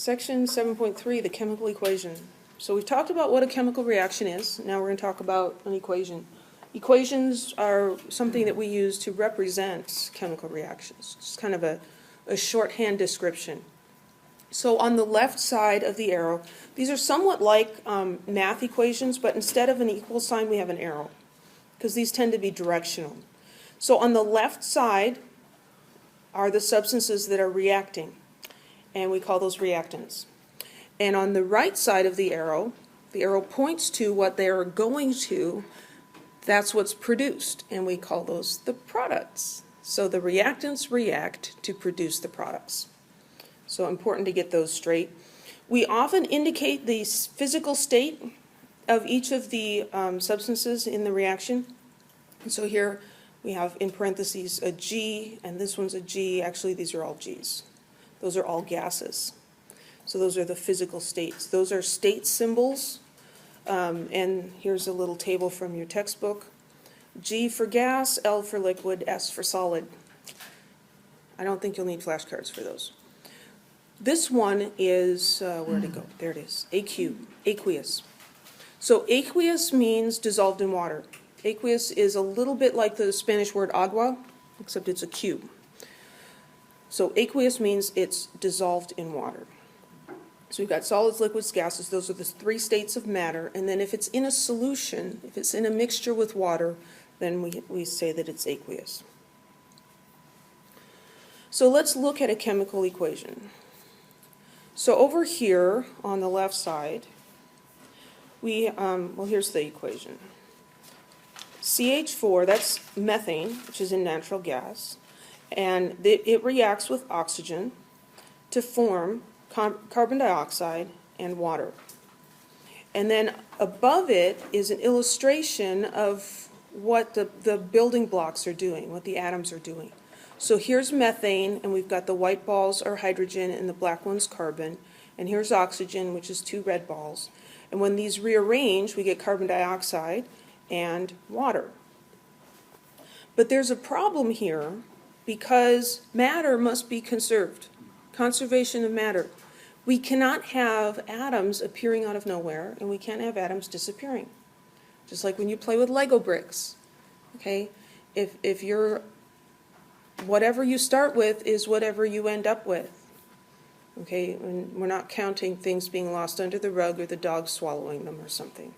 Section 7.3, the chemical equation. So we've talked about what a chemical reaction is. Now we're going to talk about an equation. Equations are something that we use to represent chemical reactions. It's kind of a shorthand description. So on the left side of the arrow, these are somewhat like math equations, but instead of an equal sign, we have an arrow, because these tend to be directional. So on the left side are the substances that are reacting, and we call those reactants. And on the right side of the arrow points to what they are going to. That's what's produced, and we call those the products. So the reactants react to produce the products. So important to get those straight. We often indicate the physical state of each of the substances in the reaction. And so here we have in parentheses a G, and this one's a G. Actually, these are all Gs. Those are all gases. So those are the physical states. Those are state symbols. And here's a little table from your textbook. G for gas, L for liquid, S for solid. I don't think you'll need flashcards for those. This one is, where'd it go? There it is, AQ, aqueous. So aqueous means dissolved in water. Aqueous is a little bit like the Spanish word agua, except it's a Q. So aqueous means it's dissolved in water. So we've got solids, liquids, gases. Those are the three states of matter. And then if it's in a solution, if it's in a mixture with water, then we say that it's aqueous. So let's look at a chemical equation. So over here on the left side, here's the equation. CH4, that's methane, which is a natural gas, and it reacts with oxygen to form carbon dioxide and water. And then above it is an illustration of what the building blocks are doing, what the atoms are doing. So here's methane, and we've got the white balls are hydrogen and the black one's carbon. And here's oxygen, which is two red balls. And when these rearrange, we get carbon dioxide and water. But there's a problem here because matter must be conserved. Conservation of matter. We cannot have atoms appearing out of nowhere, and we can't have atoms disappearing. Just like when you play with Lego bricks. Okay? If you're, whatever you start with is whatever you end up with. Okay? And we're not counting things being lost under the rug or the dog swallowing them or something.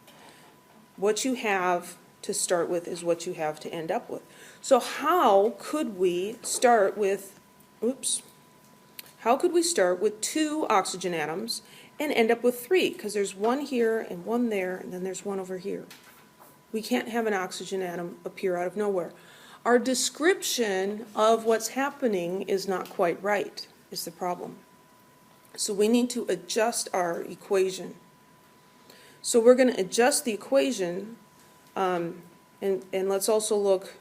What you have to start with is what you have to end up with. So how could we start with, how could we start with 2 oxygen atoms and end up with 3? Because there's one here and one there, and then there's one over here. We can't have an oxygen atom appear out of nowhere. Our description of what's happening is not quite right, is the problem. So we need to adjust our equation. So we're going to adjust the equation, and let's also look,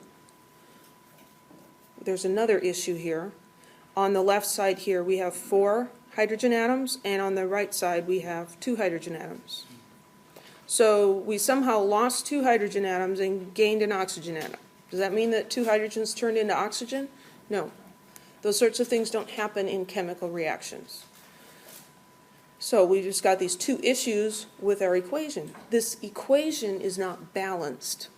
there's another issue here. On the left side here we have 4 hydrogen atoms, and on the right side we have 2 hydrogen atoms. So we somehow lost 2 hydrogen atoms and gained an oxygen atom. Does that mean that 2 hydrogens turned into oxygen? No. Those sorts of things don't happen in chemical reactions. So we just got these 2 issues with our equation. This equation is not balanced.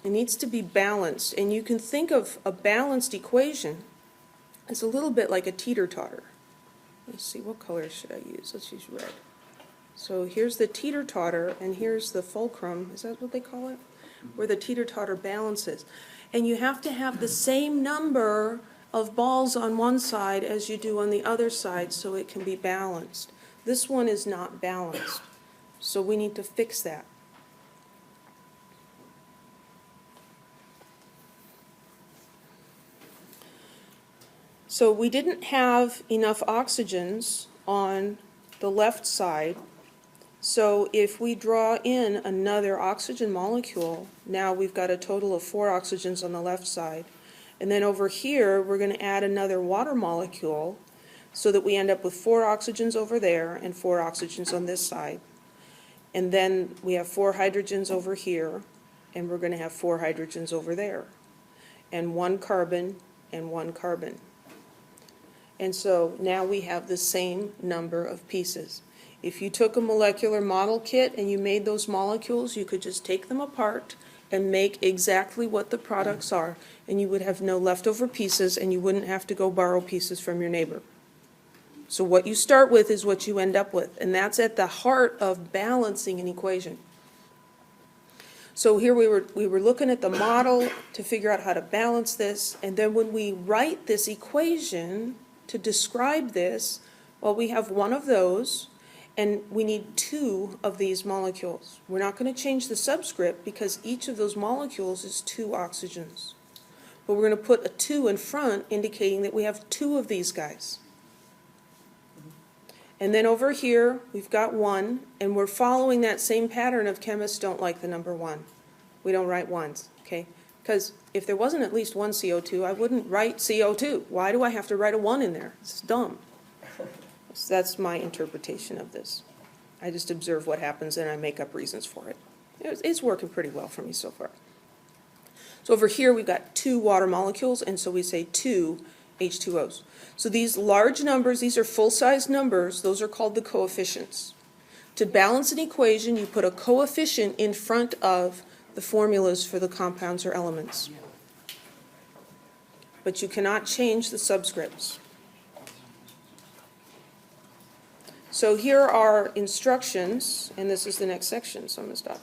It needs to be balanced, and you can think of a balanced equation as a little bit like a teeter-totter. Let's see, what color should I use? Let's use red. So here's the teeter-totter, and here's the fulcrum. Is that what they call it? Where the teeter-totter balances. And you have to have the same number of balls on one side as you do on the other side so it can be balanced. This one is not balanced, so we need to fix that. So we didn't have enough oxygens on the left side, so if we draw in another oxygen molecule, now we've got a total of 4 oxygens on the left side. And then over here, we're going to add another water molecule so that we end up with 4 oxygens over there and 4 oxygens on this side. And then we have 4 hydrogens over here, and we're going to have 4 hydrogens over there. And 1 carbon and 1 carbon. And so now we have the same number of pieces. If you took a molecular model kit and you made those molecules, you could just take them apart and make exactly what the products are, and you would have no leftover pieces, and you wouldn't have to go borrow pieces from your neighbor. So what you start with is what you end up with, and that's at the heart of balancing an equation. So here we were looking at the model to figure out how to balance this, and then when we write this equation to describe this, well, we have one of those, and we need two of these molecules. We're not going to change the subscript because each of those molecules is 2 oxygens. But we're going to put a 2 in front, indicating that we have 2 of these guys. And then over here, we've got 1, and we're following that same pattern of chemists don't like the number 1. We don't write 1s, okay? Because if there wasn't at least 1 CO2, I wouldn't write CO2. Why do I have to write a 1 in there? It's dumb. So that's my interpretation of this. I just observe what happens and I make up reasons for it. It's working pretty well for me so far. So over here we've got 2 water molecules, and so we say 2 H2Os. So these large numbers, these are full-size numbers, those are called the coefficients. To balance an equation, you put a coefficient in front of the formulas for the compounds or elements. But you cannot change the subscripts. So here are instructions, and this is the next section, so I'm going to stop.